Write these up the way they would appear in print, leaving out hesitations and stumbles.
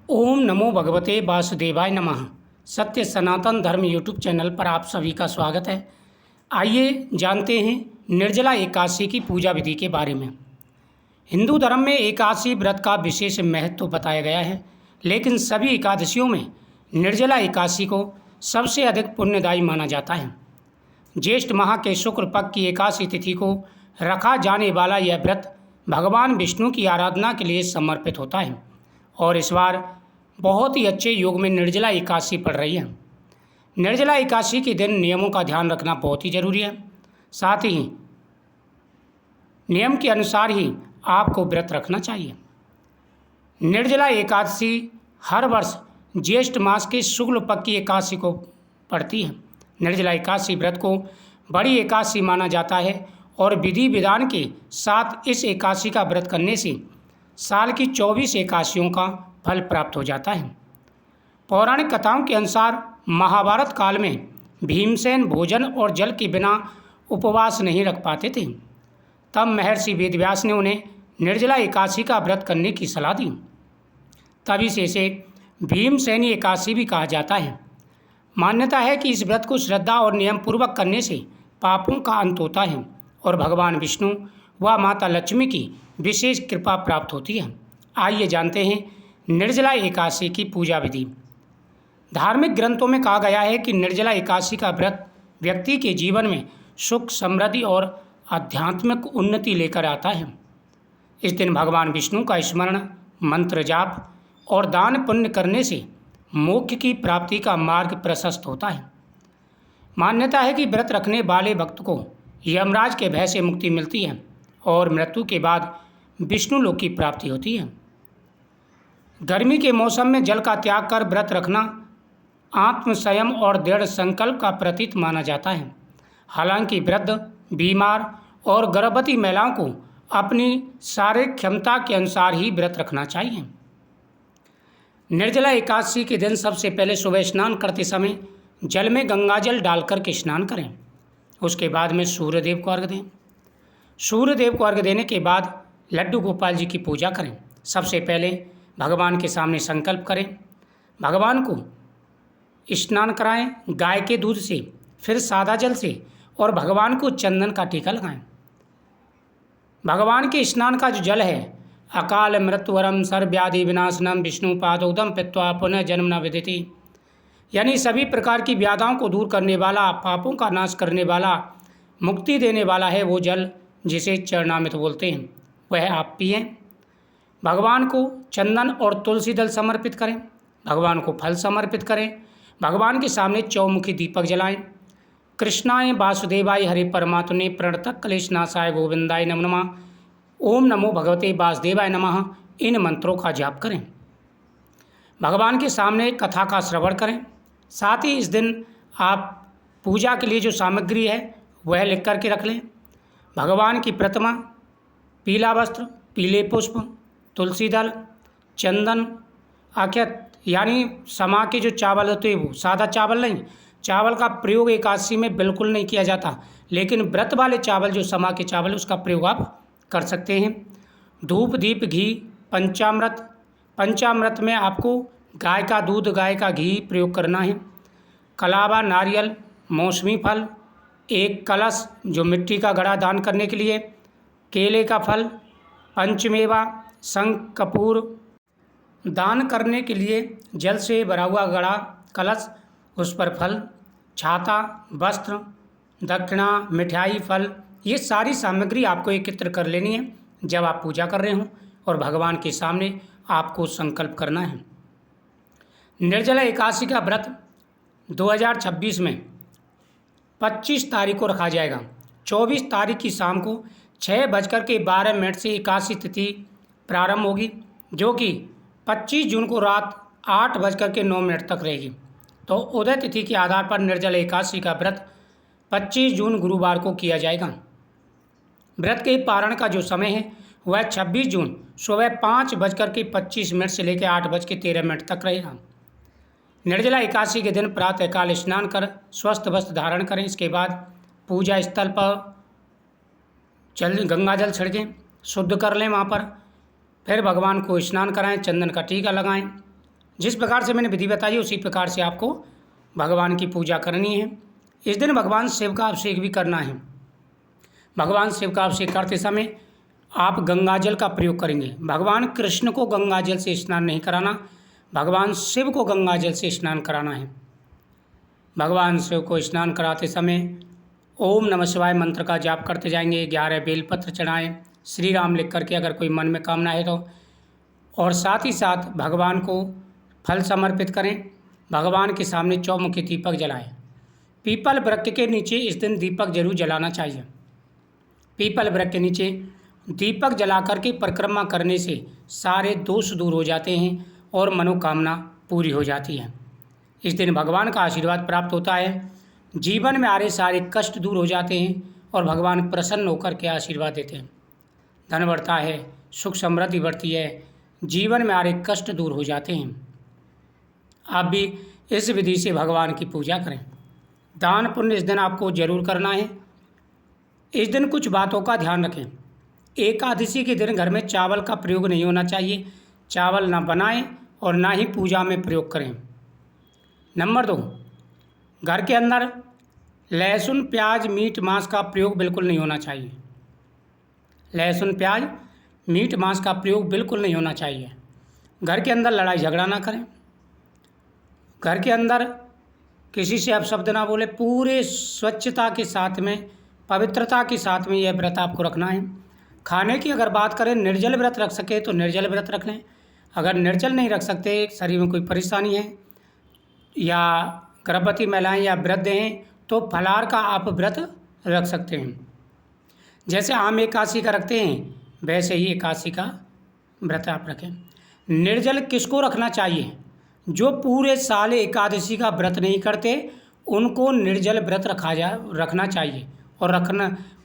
ओम नमो भगवते वासुदेवाय नमः। सत्य सनातन धर्म यूट्यूब चैनल पर आप सभी का स्वागत है। आइए जानते हैं निर्जला एकादशी की पूजा विधि के बारे में। हिंदू धर्म में एकादशी व्रत का विशेष महत्व बताया गया है, लेकिन सभी एकादशियों में निर्जला एकादशी को सबसे अधिक पुण्यदायी माना जाता है। ज्येष्ठ माह के शुक्ल पक्ष की एकादशी तिथि को रखा जाने वाला यह व्रत भगवान विष्णु की आराधना के लिए समर्पित होता है और इस बार बहुत ही अच्छे योग में निर्जला एकादशी पड़ रही है। निर्जला एकादशी के दिन नियमों का ध्यान रखना बहुत ही जरूरी है। साथ ही नियम के अनुसार ही आपको व्रत रखना चाहिए। निर्जला एकादशी हर वर्ष ज्येष्ठ मास के शुक्ल पक्ष की एकादशी को पड़ती है। निर्जला एकादशी व्रत को बड़ी एकादशी माना जाता है और विधि विधान के साथ इस एकादशी का व्रत करने से साल की 24 एकादशियों का फल प्राप्त हो जाता है। पौराणिक कथाओं के अनुसार महाभारत काल में भीमसेन भोजन और जल के बिना उपवास नहीं रख पाते थे। तब महर्षि वेदव्यास ने उन्हें निर्जला एकादशी का व्रत करने की सलाह दी। तभी से इसे भीमसेनी एकादशी भी कहा जाता है। मान्यता है कि इस व्रत को श्रद्धा और नियम पूर्वक करने से पापों का अंत होता है और भगवान विष्णु व माता लक्ष्मी की विशेष कृपा प्राप्त होती है। आइए जानते हैं निर्जला एकादशी की पूजा विधि। धार्मिक ग्रंथों में कहा गया है कि निर्जला एकादशी का व्रत व्यक्ति के जीवन में सुख, समृद्धि और आध्यात्मिक उन्नति लेकर आता है। इस दिन भगवान विष्णु का स्मरण, मंत्र जाप और दान पुण्य करने से मोक्ष की प्राप्ति का मार्ग प्रशस्त होता है। मान्यता है कि व्रत रखने वाले भक्त को यमराज के भय से मुक्ति मिलती है और मृत्यु के बाद विष्णु लोक की प्राप्ति होती है। गर्मी के मौसम में जल का त्याग कर व्रत रखना आत्म संयम और दृढ़ संकल्प का प्रतीक माना जाता है। हालांकि वृद्ध, बीमार और गर्भवती महिलाओं को अपनी शारीरिक क्षमता के अनुसार ही व्रत रखना चाहिए। निर्जला एकादशी के दिन सबसे पहले सुबह स्नान करते समय जल में गंगाजल डालकर के स्नान करें। उसके बाद में सूर्यदेव को अर्घ्य दें। सूर्यदेव को अर्घ्य देने के बाद लड्डू गोपाल जी की पूजा करें। सबसे पहले भगवान के सामने संकल्प करें, भगवान को स्नान कराएं गाय के दूध से, फिर सादा जल से और भगवान को चंदन का टीका लगाएं। भगवान के स्नान का जो जल है, अकाल मृत्युवरम सर्वव्याधि विनाशनम विष्णु पादोदम पित्वा पुनः जन्म न विदिति, यानी सभी प्रकार की व्याधाओं को दूर करने वाला, पापों का नाश करने वाला, मुक्ति देने वाला है वो जल जिसे चरणामृत बोलते हैं, वह आप पिएं। भगवान को चंदन और तुलसी दल समर्पित करें, भगवान को फल समर्पित करें, भगवान के सामने चौमुखी दीपक जलाएं। कृष्णाय वासुदेवाय हरे परमात्मने प्रणतः क्लेशनाशाय गोविंदाय नमो नमः, ओम नमो भगवते वासुदेवाय नमः, इन मंत्रों का जाप करें। भगवान के सामने कथा का श्रवण करें। साथ ही इस दिन आप पूजा के लिए जो सामग्री है वह लिख करके रख लें। भगवान की प्रतिमा, पीला वस्त्र, पीले पुष्प, तुलसी दल, चंदन, अक्षत, यानी समा के जो चावल होते हैं वो सादा चावल नहीं, चावल का प्रयोग एकादशी में बिल्कुल नहीं किया जाता, लेकिन व्रत वाले चावल जो समा के चावल उसका प्रयोग आप कर सकते हैं। धूप, दीप, घी, पंचामृत। पंचामृत में आपको गाय का दूध, गाय का घी प्रयोग करना है। कलावा, नारियल, मौसमी फल, एक कलश जो मिट्टी का घड़ा दान करने के लिए, केले का फल, पंचमेवा, शंख, कपूर, दान करने के लिए जल से भरा हुआ घड़ा, कलश, उस पर फल, छाता, वस्त्र, दक्षिणा, मिठाई, फल, ये सारी सामग्री आपको एकत्र कर लेनी है जब आप पूजा कर रहे हों और भगवान के सामने आपको संकल्प करना है। निर्जला एकादशी का व्रत 2026 में 25 तारीख को रखा जाएगा। 24 तारीख की शाम को 6:12 से एकादशी तिथि प्रारंभ होगी, जो कि 25 जून को रात 8:09 तक रहेगी। तो उदय तिथि के आधार पर निर्जला एकादशी का व्रत 25 जून गुरुवार को किया जाएगा। व्रत के पारण का जो समय है वह 26 जून सुबह 5:25 से लेकर 8:13 तक रहेगा। निर्जला एकादशी के दिन प्रातःकाल स्नान कर स्वस्थ वस्त्र धारण करें। इसके बाद पूजा स्थल पर गंगा जल छिड़कें, शुद्ध कर लें वहाँ पर। फिर भगवान को स्नान कराएं, चंदन का टीका लगाएं जिस प्रकार से मैंने विधि बताई उसी प्रकार से आपको भगवान की पूजा करनी है। इस दिन भगवान शिव का अभिषेक भी करना है। भगवान शिव का अभिषेक करते समय आप गंगा जल का प्रयोग करेंगे। भगवान कृष्ण को गंगा जल से स्नान नहीं कराना, भगवान शिव को गंगा जल से स्नान कराना है। भगवान शिव को स्नान कराते समय ओम नमः शिवाय मंत्र का जाप करते जाएंगे। 11 बेलपत्र चढ़ाएं, श्री राम लिख करके अगर कोई मन में कामना है तो। और साथ ही साथ भगवान को फल समर्पित करें। भगवान के सामने चौमुखी दीपक जलाएं। पीपल वृक्ष के नीचे इस दिन दीपक जरूर जलाना चाहिए। पीपल वृक्ष के नीचे दीपक जला करके परिक्रमा करने से सारे दोष दूर हो जाते हैं और मनोकामना पूरी हो जाती है। इस दिन भगवान का आशीर्वाद प्राप्त होता है, जीवन में आ रहे सारे कष्ट दूर हो जाते हैं और भगवान प्रसन्न होकर के आशीर्वाद देते हैं। धन बढ़ता है, सुख समृद्धि बढ़ती है, जीवन में आ रहे कष्ट दूर हो जाते हैं। आप भी इस विधि से भगवान की पूजा करें। दान पुण्य इस दिन आपको जरूर करना है। इस दिन कुछ बातों का ध्यान रखें। एकादशी के दिन घर में चावल का प्रयोग नहीं होना चाहिए। चावल ना बनाएं और ना ही पूजा में प्रयोग करें। नंबर 2, घर के अंदर लहसुन प्याज मीट मांस का प्रयोग बिल्कुल नहीं होना चाहिए। लहसुन प्याज मीट मांस का प्रयोग बिल्कुल नहीं होना चाहिए। घर के अंदर लड़ाई झगड़ा ना करें। घर के अंदर किसी से अपशब्द ना बोले। पूरे स्वच्छता के साथ में, पवित्रता के साथ में यह व्रत आपको रखना है। खाने की अगर बात करें, निर्जल व्रत रख सके तो निर्जल व्रत रख लें। अगर निर्जल नहीं रख सकते, शरीर में कोई परेशानी है या गर्भवती महिलाएं या वृद्ध हैं, तो फलाहार का आप व्रत रख सकते हैं। जैसे आम एकादशी का रखते हैं वैसे ही एकादशी का व्रत आप रखें। निर्जल किसको रखना चाहिए? जो पूरे साल एकादशी का व्रत नहीं करते उनको निर्जल व्रत रखना चाहिए और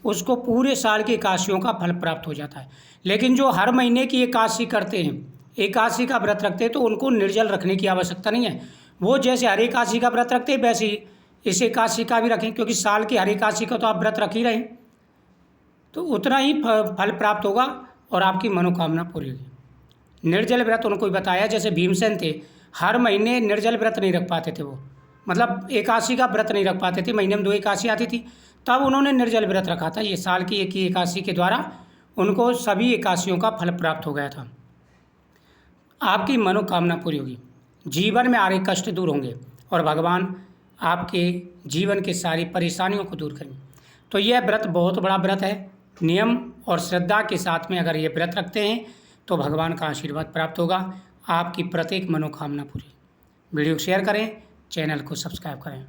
उसको पूरे साल की एकादशियों का फल प्राप्त हो जाता है। लेकिन जो हर महीने की एकादशी करते हैं, एकादशी का व्रत रखते हैं, तो उनको निर्जल रखने की आवश्यकता नहीं है। वो जैसे हर एकादशी का व्रत रखते हैं वैसे ही इस एकादशी का भी रखें, क्योंकि साल की हर एकादशी का तो आप व्रत रख ही रहे हैं, तो उतना ही फल प्राप्त होगा और आपकी मनोकामना पूरी होगी। निर्जल व्रत उनको बताया, जैसे भीमसेन थे, हर महीने निर्जल व्रत नहीं रख पाते थे। वो मतलब एकादशी का व्रत नहीं रख पाते थे, महीने में 2 एकादशी आती थी, तब उन्होंने निर्जल व्रत रखा था। ये साल की एक ही एकादशी के द्वारा उनको सभी एकादशियों का फल प्राप्त हो गया था। आपकी मनोकामना पूरी होगी, जीवन में आ रहे कष्ट दूर होंगे और भगवान आपके जीवन की सारी परेशानियों को दूर करेंगे। तो यह व्रत बहुत बड़ा व्रत है। नियम और श्रद्धा के साथ में अगर ये व्रत रखते हैं तो भगवान का आशीर्वाद प्राप्त होगा, आपकी प्रत्येक मनोकामना पूरी। वीडियो को शेयर करें, चैनल को सब्सक्राइब करें।